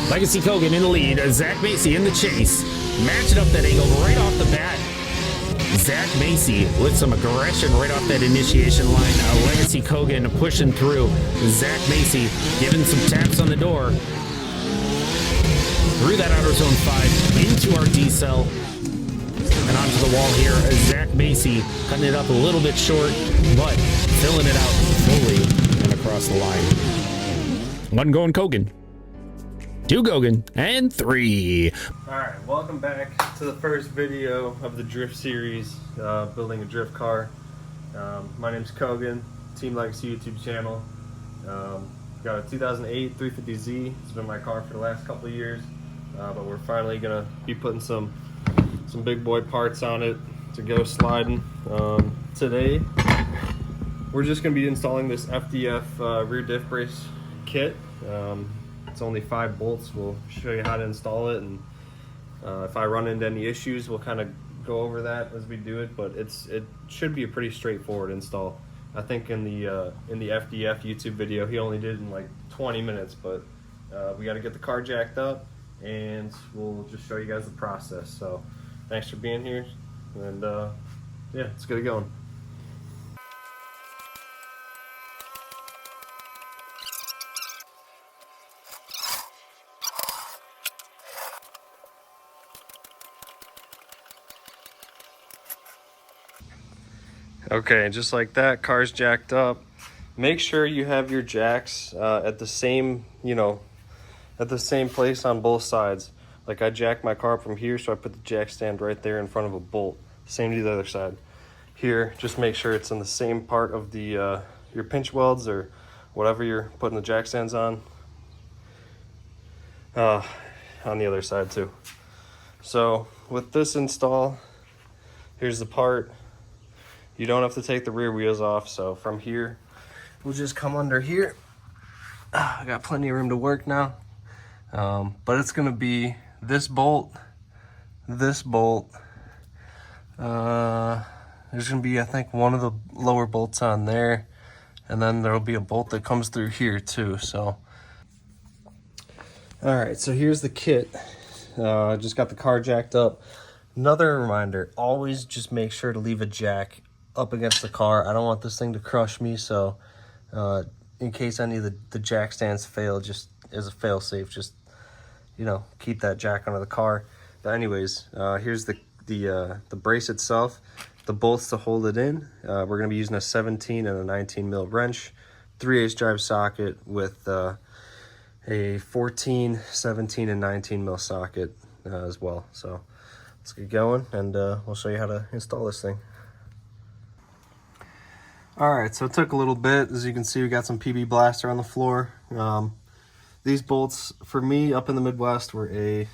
Legacy Kogan in the lead. Zach Macy in the chase. Matching up that angle right off the bat. Zach Macy with some aggression right off that initiation line. Legacy Kogan pushing through. Zach Macy giving some taps on the door. Through that outer zone 5 into our D cell. And onto the wall here. Zach Macy cutting it up a little bit short, but filling it out fully and across the line. 1 going Kogan. 2 Kogan, and 3. Alright, welcome back to the first video of the drift series, building a drift car. My name's Kogan, Team Legacy YouTube channel. Got a 2008 350Z. It's been my car for the last couple of years, but we're finally gonna be putting some big boy parts on it to go sliding. Today, we're just gonna be installing this FDF rear diff brace kit. It's only 5 bolts. We'll show you how to install it, and if I run into any issues, we'll kind of go over that as we do it. But it should be a pretty straightforward install. I think in the FDF YouTube video, he only did it in like 20 minutes. But we got to get the car jacked up, and we'll just show you guys the process. So thanks for being here, and yeah, let's get it going. Okay, just like that, car's jacked up. Make sure you have your jacks at the same, at the same place on both sides. Like I jacked my car up from here, so I put the jack stand right there in front of a bolt. Same to the other side. Here, just make sure it's in the same part of the your pinch welds or whatever you're putting the jack stands on the other side too. So with this install, here's the part. You don't have to take the rear wheels off, so from here, we'll just come under here. I got plenty of room to work now. But it's gonna be this bolt. There's gonna be, I think, one of the lower bolts on there, and then there'll be a bolt that comes through here too, so. All right, so here's the kit. I just got the car jacked up. Another reminder, always just make sure to leave a jack up against the car. I don't want this thing to crush me, so in case any of the jack stands fail, just as a fail safe, just keep that jack under the car. But anyways, here's the brace itself, the bolts to hold it in. We're gonna be using a 17 and a 19 mil wrench, 3/8 drive socket with a 14, 17, and 19 mil socket as well. So let's get going, and we'll show you how to install this thing. Alright, so it took a little bit. As you can see, we got some PB blaster on the floor. These bolts, for me, up in the Midwest, were a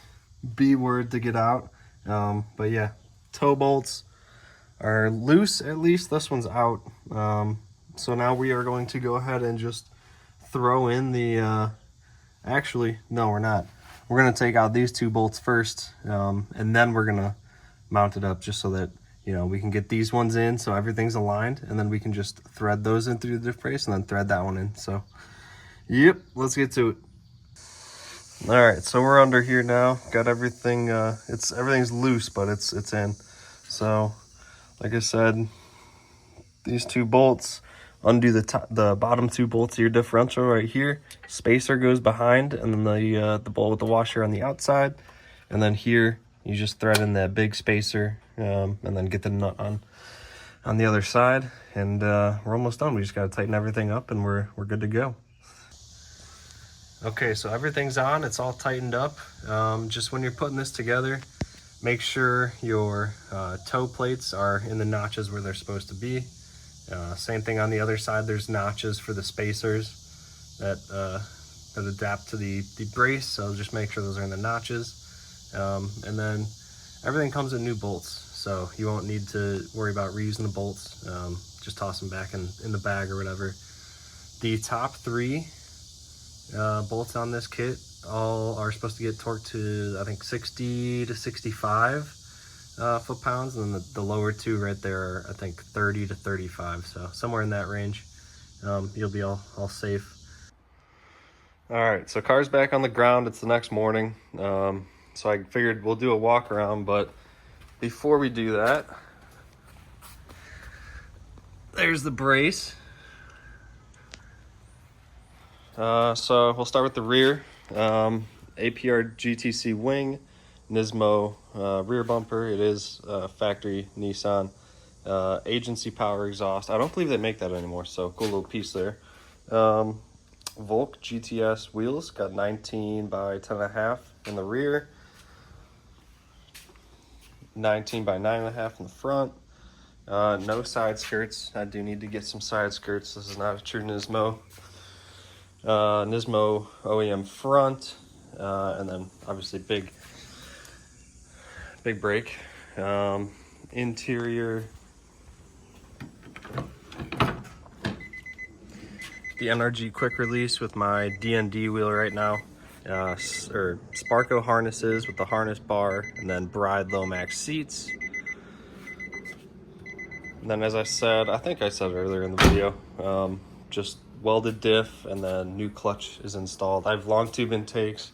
B word to get out. But yeah, toe bolts are loose, at least. This one's out. So now we are going to go ahead and just throw in the... actually, no, we're not. We're going to take out these 2 bolts first, and then we're going to mount it up just so that we can get these ones in so everything's aligned, and then we can just thread those in through the diff brace and then thread that one in. So, yep, let's get to it. All right, so we're under here now. Got everything, everything's loose, but it's in. So, like I said, these 2 bolts, undo the bottom 2 bolts of your differential right here. Spacer goes behind, and then the bolt with the washer on the outside. And then here, you just thread in that big spacer, and then get the nut on the other side, and we're almost done. We just got to tighten everything up, and we're good to go. Okay, so everything's on. It's all tightened up. Just when you're putting this together, make sure your toe plates are in the notches where they're supposed to be. Same thing on the other side. There's notches for the spacers that adapt to the brace, so just make sure those are in the notches. And then everything comes in new bolts, so you won't need to worry about reusing the bolts. Just toss them back in the bag or whatever. The top 3 bolts on this kit all are supposed to get torqued to, I think, 60 to 65 foot-pounds, and then the lower 2 right there are, I think, 30 to 35, so somewhere in that range. You'll be all safe. All right, so car's back on the ground. It's the next morning. So I figured we'll do a walk around, but before we do that, there's the brace. So we'll start with the rear. APR GTC wing, Nismo rear bumper. It is factory Nissan. Agency power exhaust. I don't believe they make that anymore, so cool little piece there. Volk GTS wheels, got 19 by 10.5 in the rear, 19 by 9.5 in the front. No side skirts. I do need to get some side skirts. This is not a true Nismo. Nismo OEM front, and then obviously big brake. Interior, the NRG quick release with my DND wheel right now, or Sparco harnesses with the harness bar, and then Bride Lomax seats. And then, as I said, I think I said earlier in the video, just welded diff, and then new clutch is installed. I have long tube intakes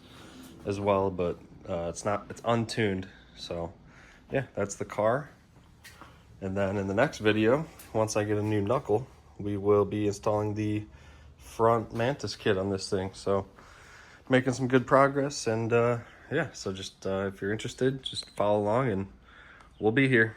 as well, but it's untuned. So yeah, that's the car. And then in the next video, once I get a new knuckle, we will be installing the front Mantis kit on this thing. So making some good progress, and yeah, so just if you're interested, just follow along and we'll be here.